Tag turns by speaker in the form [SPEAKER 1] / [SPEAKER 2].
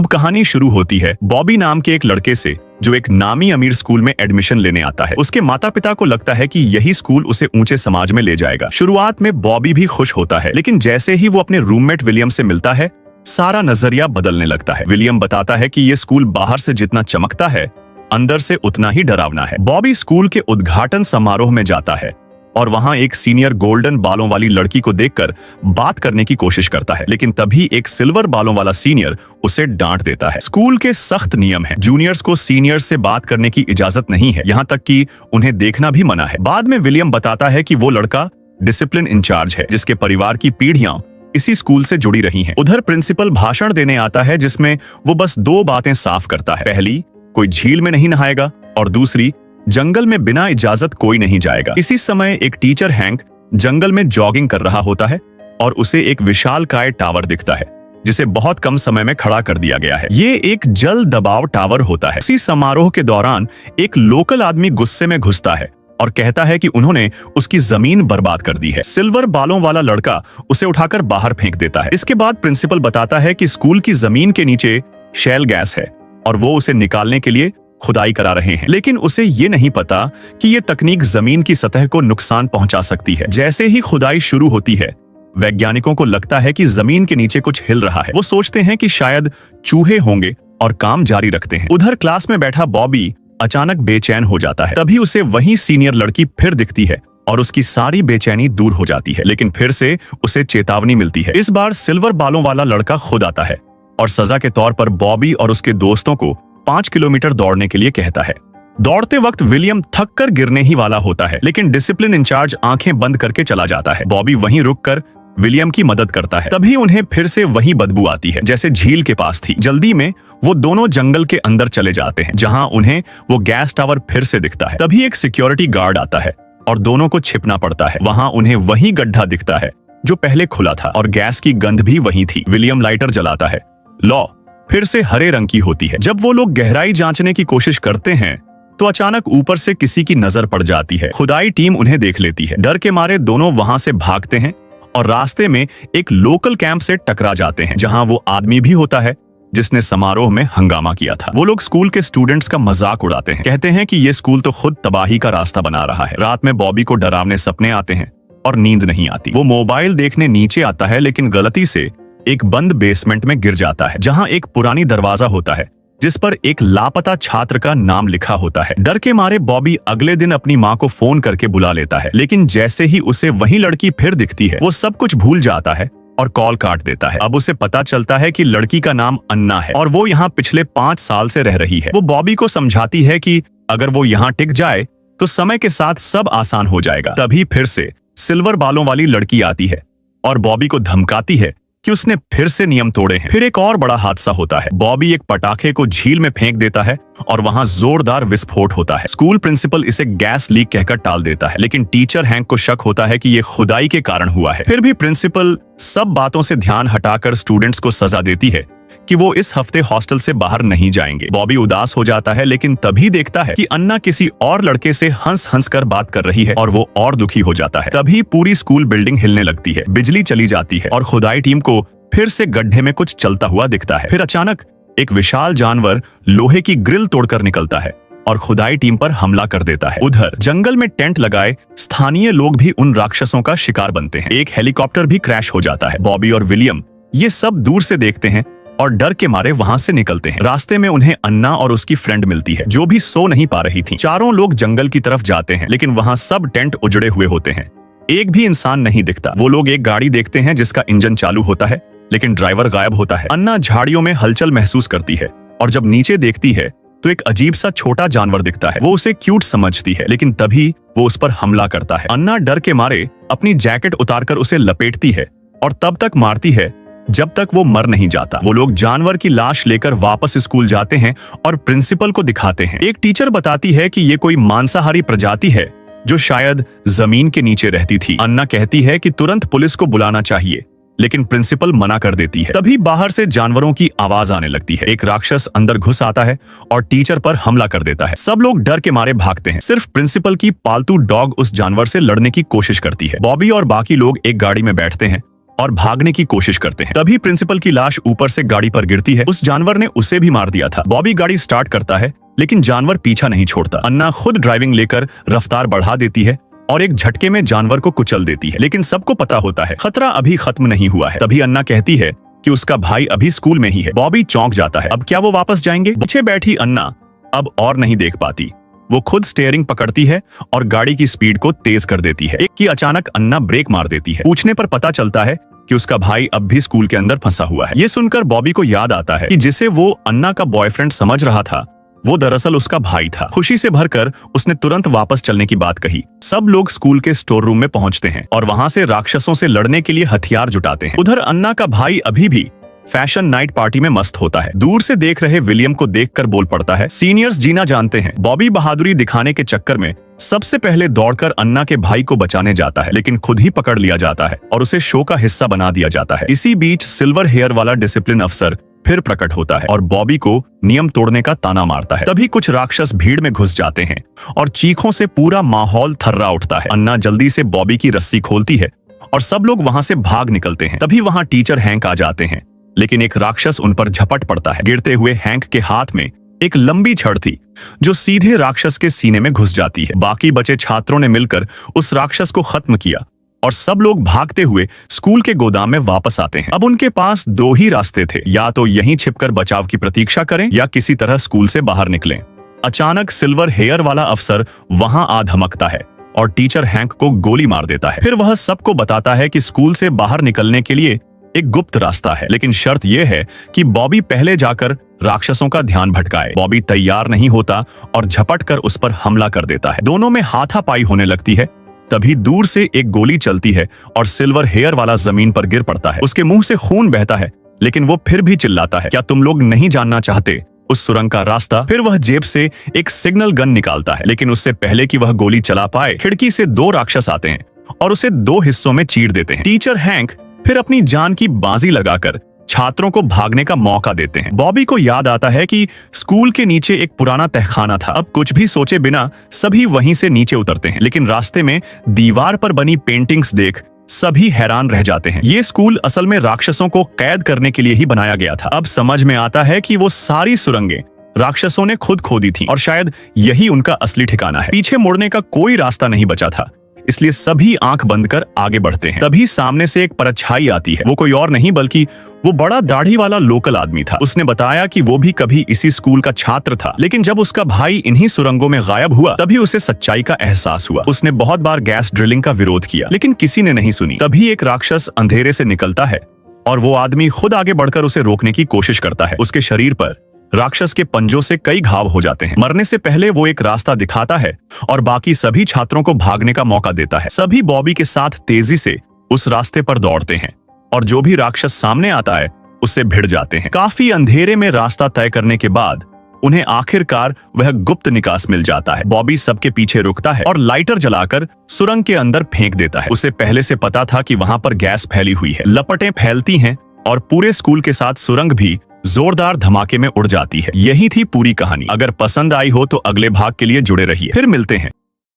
[SPEAKER 1] अब कहानी शुरू होती है बॉबी नाम के एक लड़के से, जो एक नामी अमीर स्कूल में एडमिशन लेने आता है। उसके माता पिता को लगता है कि यही स्कूल उसे ऊंचे समाज में ले जाएगा। शुरुआत में बॉबी भी खुश होता है, लेकिन जैसे ही वो अपने रूममेट विलियम से मिलता है, सारा नजरिया बदलने लगता है। विलियम बताता है कि ये स्कूल बाहर से जितना चमकता है, अंदर से उतना ही डरावना है। बॉबी स्कूल के उद्घाटन समारोह में जाता है और वहां एक सीनियर गोल्डन बालों वाली लड़की को देखकर बात करने की कोशिश करता है, लेकिन तभी एक सिल्वर बालों वाला सीनियर उसे डांट देता है। स्कूल के सख्त नियम हैं, जूनियर्स को सीनियर्स से बात करने की इजाजत नहीं है, यहाँ तक कि उन्हें देखना भी मना है। बाद में विलियम बताता है कि वो लड़का डिसिप्लिन इंचार्ज है, जिसके परिवार की पीढ़ियां इसी स्कूल से जुड़ी रही हैं। उधर प्रिंसिपल भाषण देने आता है, जिसमें वो बस दो बातें साफ करता है। पहली, कोई झील में नहीं नहाएगा, और दूसरी, जंगल में बिना इजाजत कोई नहीं जाएगा। इसी समय एक टीचर हैंक जंगल में जॉगिंग कर रहा होता है और उसे एक विशालकाय टावर दिखता है, जिसे बहुत कम समय में खड़ा कर दिया गया है। ये एक जल दबाव टावर होता है। इसी समारोह के दौरान एक लोकल आदमी गुस्से में घुसता है और कहता है कि उन्होंने उसकी जमीन बर्बाद कर दी है। सिल्वर बालों वाला लड़का उसे उठाकर बाहर फेंक देता है। इसके बाद प्रिंसिपल बताता है कि स्कूल की जमीन के नीचे शैल गैस है और वो उसे निकालने के लिए खुदाई करा रहे हैं, लेकिन उसे ये नहीं पता कि ये तकनीक जमीन की सतह को नुकसान पहुंचा सकती है। जैसे ही खुदाई शुरू होती है, वैज्ञानिकों को लगता है कि जमीन के नीचे कुछ हिल रहा है। वो सोचते हैं कि शायद चूहे होंगे और काम जारी रखते हैं। उधर क्लास में बैठा बॉबी अचानक बेचैन हो जाता है। तभी उसे वही सीनियर लड़की फिर दिखती है और उसकी सारी बेचैनी दूर हो जाती है, लेकिन फिर से उसे चेतावनी मिलती है। इस बार सिल्वर बालों वाला लड़का खुद आता है और सजा के तौर पर बॉबी और उसके दोस्तों को 5 किलोमीटर दौड़ने के लिए कहता है। दौड़ते वक्त विलियम थक कर गिरने ही वाला होता है, लेकिन डिसिप्लिन इंचार्ज आंखें बंद करके चला जाता है। बॉबी वहीं रुककर विलियम की मदद करता है। तभी उन्हें फिर से वही बदबू आती है, जैसे झील के पास थी। जल्दी में वो दोनों जंगल के अंदर चले जाते हैं, जहां उन्हें वो गैस टावर फिर से दिखता है। तभी एक सिक्योरिटी गार्ड आता है और दोनों को छिपना पड़ता है। वहां उन्हें वही गड्ढा दिखता है जो पहले खुला था, और गैस की गंध भी वही थी। विलियम लाइटर जलाता है। लौ फिर से हरे रंग की होती है। जब वो लोग गहराई जांचने की कोशिश करते हैं, तो अचानक ऊपर से किसी की नजर पड़ जाती है। खुदाई टीम उन्हें देख लेती है। डर के मारे दोनों वहां से भागते हैं और रास्ते में एक लोकल कैंप से टकरा जाते हैं, जहां वो आदमी भी होता है जिसने समारोह में हंगामा किया था। वो लोग स्कूल के स्टूडेंट्स का मजाक उड़ाते हैं, कहते हैं कि ये स्कूल तो खुद तबाही का रास्ता बना रहा है। रात में बॉबी को डरावने सपने आते हैं और नींद नहीं आती। वो मोबाइल देखने नीचे आता है, लेकिन गलती से एक बंद बेसमेंट में गिर जाता है, जहां एक पुरानी दरवाजा होता है जिस पर एक लापता छात्र का नाम लिखा होता है। डर के मारे बॉबी अगले दिन अपनी मां को फोन करके बुला लेता है, लेकिन जैसे ही उसे वही लड़की फिर दिखती है, वो सब कुछ भूल जाता है और कॉल काट देता है। अब उसे पता चलता है कि लड़की का नाम अन्ना है और वो यहाँ पिछले 5 साल से रह रही है। वो बॉबी को समझाती है कि अगर वो यहाँ टिक जाए तो समय के साथ सब आसान हो जाएगा। तभी फिर से सिल्वर बालों वाली लड़की आती है और बॉबी को धमकाती है कि उसने फिर से नियम तोड़े हैं। फिर एक और बड़ा हादसा होता है। बॉबी एक पटाखे को झील में फेंक देता है और वहां जोरदार विस्फोट होता है। स्कूल प्रिंसिपल इसे गैस लीक कहकर टाल देता है, लेकिन टीचर हैंक को शक होता है कि ये खुदाई के कारण हुआ है। फिर भी प्रिंसिपल सब बातों से ध्यान हटाकर स्टूडेंट्स को सजा देती है कि वो इस हफ्ते हॉस्टल से बाहर नहीं जाएंगे। बॉबी उदास हो जाता है, लेकिन तभी देखता है कि अन्ना किसी और लड़के से हंस हंस कर बात कर रही है और वो और दुखी हो जाता है। तभी पूरी स्कूल बिल्डिंग हिलने लगती है, बिजली चली जाती है और खुदाई टीम को फिर से गड्ढे में कुछ चलता हुआ दिखता है। फिर अचानक एक विशाल जानवर लोहे की ग्रिल तोड़कर निकलता है और खुदाई टीम पर हमला कर देता है। उधर जंगल में टेंट लगाए स्थानीय लोग भी उन राक्षसों का शिकार बनते हैं। एक हेलीकॉप्टर भी क्रैश हो जाता है। बॉबी और विलियम ये सब दूर से देखते हैं और डर के मारे वहां से निकलते हैं। रास्ते में उन्हें अन्ना और उसकी फ्रेंड मिलती है, जो भी सो नहीं पा रही थी। चारों लोग जंगल की तरफ जाते हैं, लेकिन वहां सब टेंट उजड़े हुए होते हैं। एक भी इंसान नहीं दिखता। वो लोग एक गाड़ी देखते हैं जिसका इंजन चालू होता है, लेकिन ड्राइवर गायब होता है। अन्ना झाड़ियों में हलचल महसूस करती है और जब नीचे देखती है तो एक अजीब सा छोटा जानवर दिखता है। वो उसे क्यूट समझती है, लेकिन तभी वो उस पर हमला करता है। अन्ना डर के मारे अपनी जैकेट उतारकर उसे लपेटती है और तब तक मारती है जब तक वो मर नहीं जाता। वो लोग जानवर की लाश लेकर वापस स्कूल जाते हैं और प्रिंसिपल को दिखाते हैं। एक टीचर बताती है कि ये कोई मांसाहारी प्रजाति है जो शायद जमीन के नीचे रहती थी। अन्ना कहती है कि तुरंत पुलिस को बुलाना चाहिए, लेकिन प्रिंसिपल मना कर देती है। तभी बाहर से जानवरों की आवाज आने लगती है। एक राक्षस अंदर घुस आता है और टीचर पर हमला कर देता है। सब लोग डर के मारे भागते हैं। सिर्फ प्रिंसिपल की पालतू डॉग उस जानवर से लड़ने की कोशिश करती है। बॉबी और बाकी लोग एक गाड़ी में बैठते हैं और भागने की कोशिश करते हैं। तभी प्रिंसिपल की लाश ऊपर से गाड़ी पर गिरती है। उस जानवर ने उसे भी मार दिया था। बॉबी गाड़ी स्टार्ट करता है, लेकिन जानवर पीछा नहीं छोड़ता। अन्ना खुद ड्राइविंग लेकर रफ्तार बढ़ा देती है और एक झटके में जानवर को कुचल देती है। लेकिन सबको पता होता है खतरा अभी खत्म नहीं हुआ है। तभी अन्ना कहती है कि उसका भाई अभी स्कूल में ही है। बॉबी चौंक जाता है। अब क्या वो वापस जाएंगे? पीछे बैठी अन्ना अब और नहीं देख पाती। वो खुद स्टीयरिंग पकड़ती है और गाड़ी की स्पीड को तेज कर देती है। एक की अचानक अन्ना ब्रेक मार देती है। पूछने पर पता चलता है कि उसका भाई अब भी स्कूल के अंदर फंसा हुआ है। ये सुनकर बॉबी को याद आता है कि जिसे वो अन्ना का बॉयफ्रेंड समझ रहा था वो दरअसल उसका भाई था। खुशी से भरकर उसने तुरंत वापस चलने की बात कही। सब लोग स्कूल के स्टोर रूम में पहुंचते हैं और वहां से राक्षसों से लड़ने के लिए हथियार जुटाते हैं। उधर अन्ना का भाई अभी भी फैशन नाइट पार्टी में मस्त होता है। दूर से देख रहे विलियम को देखकर बोल पड़ता है, सीनियर्स जीना जानते हैं। बॉबी बहादुरी दिखाने के चक्कर में सबसे पहले दौड़कर अन्ना के भाई को बचाने जाता है, लेकिन खुद ही पकड़ लिया जाता है और उसे शो का हिस्सा बना दिया जाता है। इसी बीच सिल्वर हेयर वाला डिसिप्लिन अफसर फिर प्रकट होता है और बॉबी को नियम तोड़ने का ताना मारता है। तभी कुछ राक्षस भीड़ में घुस जाते हैं और चीखों से पूरा माहौल थर्रा उठता है। अन्ना जल्दी से बॉबी की रस्सी खोलती है और सब लोग वहां से भाग निकलते हैं। तभी वहां टीचर हैंक आ जाते हैं, लेकिन एक राक्षस उन पर झपट पड़ता है। गिरते हुए हैंक के हाथ में एक लंबी छड़ थी जो सीधे राक्षस के सीने में घुस जाती है। बाकी बचे छात्रों ने मिलकर उस राक्षस को खत्म किया और सब लोग भागते हुए स्कूल के गोदाम में वापस आते हैं। अब उनके पास दो ही रास्ते थे, या तो यहीं छिपकर बचाव की प्रतीक्षा करें या किसी तरह स्कूल से बाहर निकलें। अचानक सिल्वर हेयर वाला अफसर वहां आ धमकता है और टीचर हैंक को गोली मार देता है। फिर वह सबको बताता है कि स्कूल से बाहर निकलने के लिए एक गुप्त रास्ता है, लेकिन शर्त यह है कि बॉबी पहले जाकर राक्षसों का ध्यान भटकाए। बॉबी तैयार नहीं होता और झपट कर उस पर हमला कर देता है। दोनों में हाथापाई होने लगती है। तभी दूर से एक गोली चलती है और सिल्वर हेयर वाला जमीन पर गिर पड़ता है। उसके मुंह से खून बहता है, लेकिन वो फिर भी चिल्लाता है, क्या तुम लोग नहीं जानना चाहते उस सुरंग का रास्ता? फिर वह जेब से एक सिग्नल गन निकालता है, लेकिन उससे पहले कि वह गोली चला पाए खिड़की से दो राक्षस आते हैं और उसे दो हिस्सों में चीर देते हैं। टीचर हैंक फिर अपनी जान की बाजी लगाकर छात्रों को भागने का मौका देते हैं। बॉबी को याद आता है कि स्कूल के नीचे एक पुराना तहखाना था। अब कुछ भी सोचे बिना सभी वहीं से नीचे उतरते हैं, लेकिन रास्ते में दीवार पर बनी पेंटिंग्स देख सभी हैरान रह जाते हैं। ये स्कूल असल में राक्षसों को कैद करने के लिए ही बनाया गया था। अब समझ में आता है कि वो सारी सुरंगें राक्षसों ने खुद खोदी थी और शायद यही उनका असली ठिकाना है। पीछे मुड़ने का कोई रास्ता नहीं बचा था, इसलिए सभी आंख बंद कर आगे बढ़ते हैं। तभी सामने से एक परछाई आती है। वो कोई और नहीं बल्कि वो बड़ा दाढ़ी वाला लोकल आदमी था। उसने बताया कि वो भी कभी इसी स्कूल का छात्र था, लेकिन जब उसका भाई इन्हीं सुरंगों में गायब हुआ तभी उसे सच्चाई का एहसास हुआ। उसने बहुत बार गैस ड्रिलिंग का विरोध किया, लेकिन किसी ने नहीं सुनी। तभी एक राक्षस अंधेरे से निकलता है और वो आदमी खुद आगे बढ़कर उसे रोकने की कोशिश करता है। उसके शरीर पर राक्षस के पंजों से कई घाव हो जाते हैं। मरने से पहले वो एक रास्ता दिखाता है और बाकी सभी छात्रों को भागने का मौका देता है। सभी बॉबी के साथ तेजी से उस रास्ते पर दौड़ते हैं और जो भी राक्षस सामने आता है उससे भिड़ जाते हैं। काफी अंधेरे में रास्ता तय करने के बाद उन्हें आखिरकार वह गुप्त निकास मिल जाता है। बॉबी सबके पीछे रुकता है और लाइटर जलाकर सुरंग के अंदर फेंक देता है। उसे पहले से पता था कि वहां पर गैस फैली हुई है। लपटें फैलती हैं और पूरे स्कूल के साथ सुरंग भी जोरदार धमाके में उड़ जाती है। यही थी पूरी कहानी। अगर पसंद आई हो तो अगले भाग के लिए जुड़े रहिए। फिर मिलते हैं।